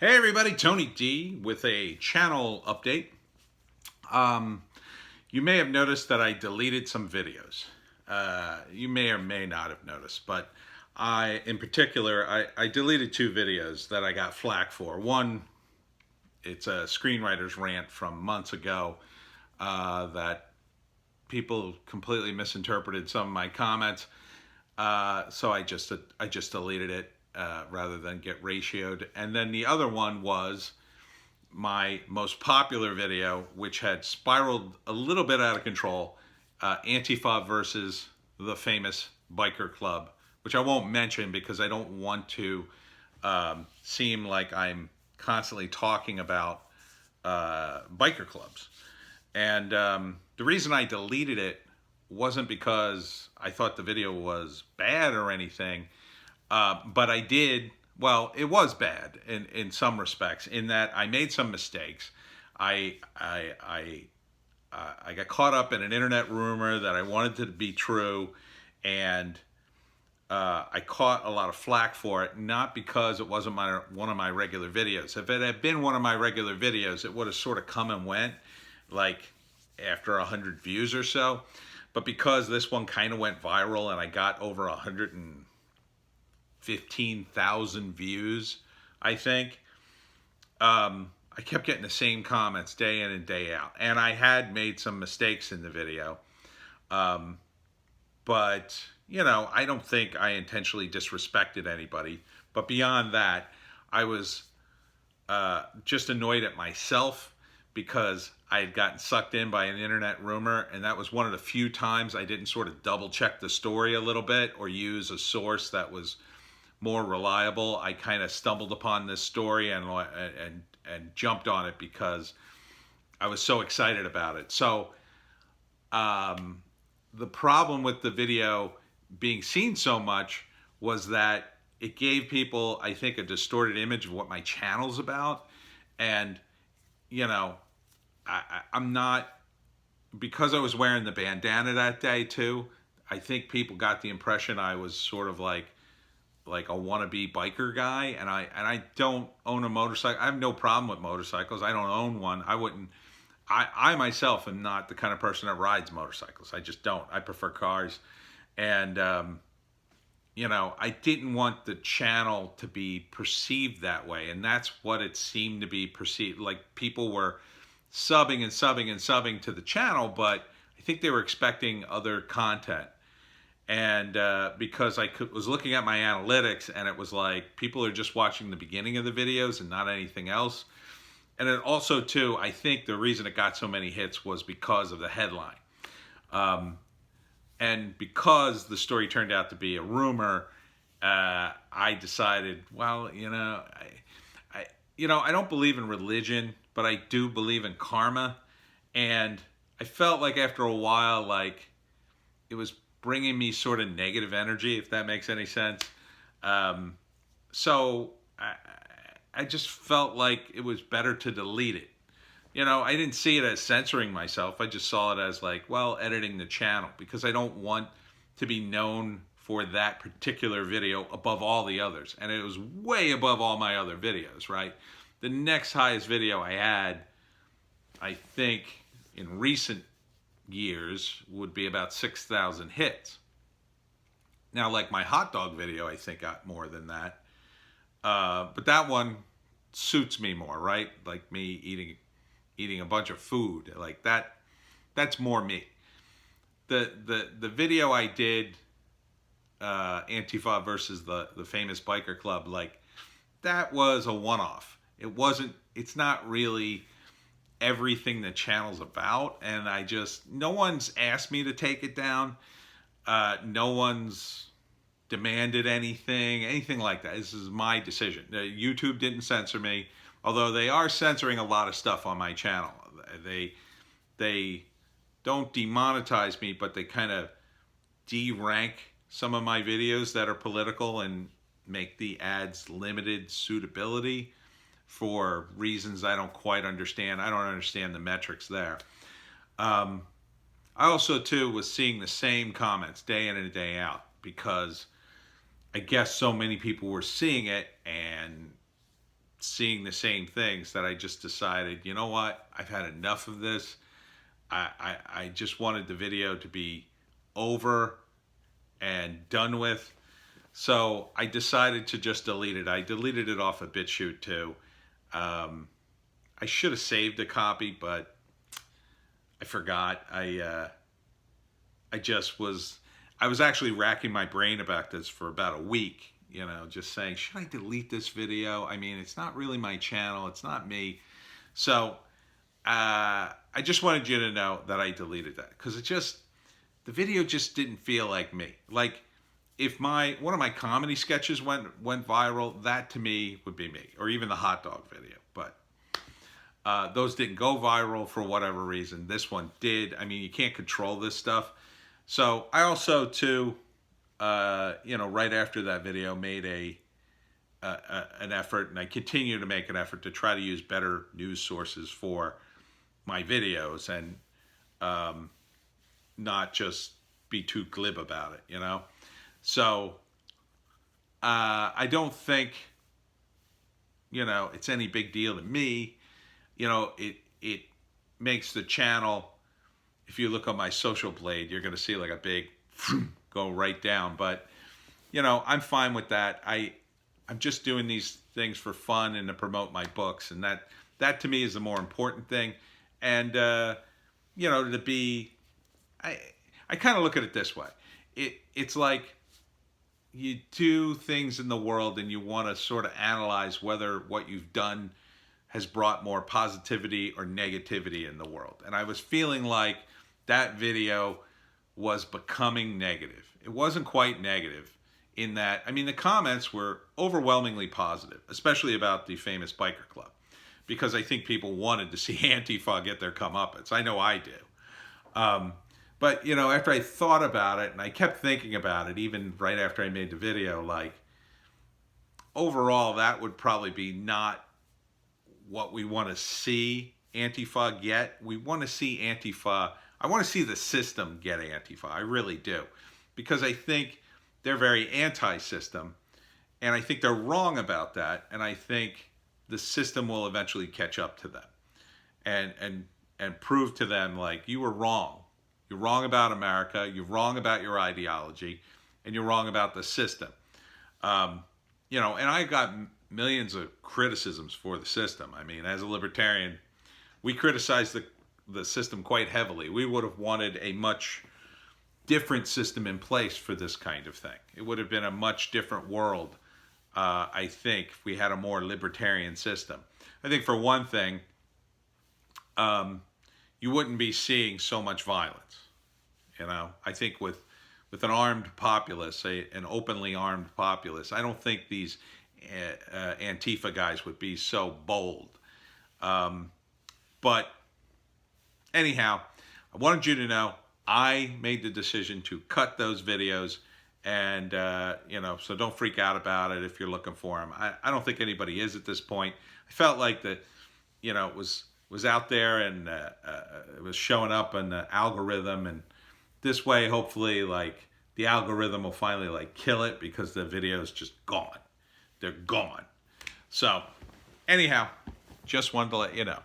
Hey everybody, Tony D with a channel update. Um, you may have noticed that I deleted some videos. You may or may not have noticed, but in particular, I deleted two videos that I got flack for. One, it's a screenwriter's rant from months ago that people completely misinterpreted some of my comments. So I just deleted it rather than get ratioed. And then the other one was my most popular video, which had spiraled a little bit out of control, Antifa versus the famous biker club, which I won't mention because I don't want to seem like I'm constantly talking about biker clubs. And the reason I deleted it wasn't because I thought the video was bad or anything, but I did. Well, it was bad in some respects, in that I made some mistakes. I I I I got caught up in an internet rumor that I wanted to be true, and I caught a lot of flack for it. Not because it wasn't one of my regular videos. If it had been one of my regular videos, it would have sort of come and went, like after 100 views or so. But because this one kind of went viral and I got over 115,000 views, I think, I kept getting the same comments day in and day out. And I had made some mistakes in the video. Um, but, I don't think I intentionally disrespected anybody. But beyond that, I was just annoyed at myself because I had gotten sucked in by an internet rumor, and that was one of the few times I didn't sort of double check the story a little bit or use a source that was more reliable. I kind of stumbled upon this story and jumped on it because I was so excited about it. So the problem with the video being seen so much was that it gave people, I think, a distorted image of what my channel's about. And I'm not, because I was wearing the bandana that day too. I think people got the impression I was sort of like a wannabe biker guy, and I don't own a motorcycle. I have no problem with motorcycles. I don't own one. I wouldn't. I myself am not the kind of person that rides motorcycles. I just don't. I prefer cars, and I didn't want the channel to be perceived that way, and that's what it seemed to be perceived. Like people were subbing and subbing and subbing to the channel, but I think they were expecting other content. And because was looking at my analytics, and it was like people are just watching the beginning of the videos and not anything else. And it also, too, I think the reason it got so many hits was because of the headline. And because the story turned out to be a rumor, I decided, well, I don't believe in religion, but I do believe in karma. And I felt like after a while, like it was bringing me sort of negative energy, if that makes any sense. So I just felt like it was better to delete it. I didn't see it as censoring myself. I just saw it as like, well, editing the channel, because I don't want to be known for that particular video above all the others. And it was way above all my other videos, right? The next highest video I had, I think, in recent years would be about 6,000 hits. Now, like my hot dog video, I think got more than that. But that one suits me more, right? Like me eating a bunch of food, like that. That's more me. The video I did, Antifa versus the famous biker club, like that was a one-off. It's not really everything the channel's about, and no one's asked me to take it down. No one's demanded anything like that. This is my decision. YouTube didn't censor me, although they are censoring a lot of stuff on my channel. They don't demonetize me, but they kind of de-rank some of my videos that are political and make the ads limited suitability for reasons I don't quite understand. I don't understand the metrics there. I also, too, was seeing the same comments day in and day out because I guess so many people were seeing it and seeing the same things that I just decided, you know what, I've had enough of this. I just wanted the video to be over and done with. So I decided to just delete it. I deleted it off of BitChute too. I should have saved a copy, but I forgot. I was actually racking my brain about this for about a week, you know, just saying, should I delete this video? I mean, it's not really my channel. It's not me. So I just wanted you to know that I deleted that, because the video just didn't feel like me. Like, if one of my comedy sketches went viral, that to me would be me, or even the hot dog video. But those didn't go viral for whatever reason. This one did. I mean, you can't control this stuff. So I also too, you know, right after that video, made an effort, and I continue to make an effort to try to use better news sources for my videos, and not just be too glib about it, you know. So I don't think, you know, it's any big deal to me. You know, it makes the channel, if you look on my social blade, you're going to see like a big go right down. But, you know, I'm fine with that. I'm just doing these things for fun and to promote my books, and that to me is the more important thing. And you know, I kind of look at it this way. It's like you do things in the world and you want to sort of analyze whether what you've done has brought more positivity or negativity in the world. And I was feeling like that video was becoming negative. It wasn't quite negative in that, I mean, the comments were overwhelmingly positive, especially about the famous biker club, because I think people wanted to see Antifa get their comeuppance. I know I do. But, you know, after I thought about it, and I kept thinking about it, even right after I made the video, like, overall, that would probably be not what we want to see Antifa get. We want to see Antifa, I want to see the system get Antifa. I really do. Because I think they're very anti-system, and I think they're wrong about that, and I think the system will eventually catch up to them and prove to them, like, you were wrong. You're wrong about America, you're wrong about your ideology, and you're wrong about the system. You know, and I got millions of criticisms for the system. I mean, as a libertarian, we criticize the system quite heavily. We would have wanted a much different system in place for this kind of thing. It would have been a much different world, I think, if we had a more libertarian system. I think, for one thing, you wouldn't be seeing so much violence. You know, I think with an armed populace, an openly armed populace, I don't think these Antifa guys would be so bold. But anyhow, I wanted you to know I made the decision to cut those videos, and you know, so don't freak out about it if you're looking for them. I don't think anybody is at this point. I felt like that, you know, it was out there, and it was showing up in the algorithm, and this way, hopefully, like, the algorithm will finally, like, kill it, because the video is just gone. They're gone. So anyhow, just wanted to let you know.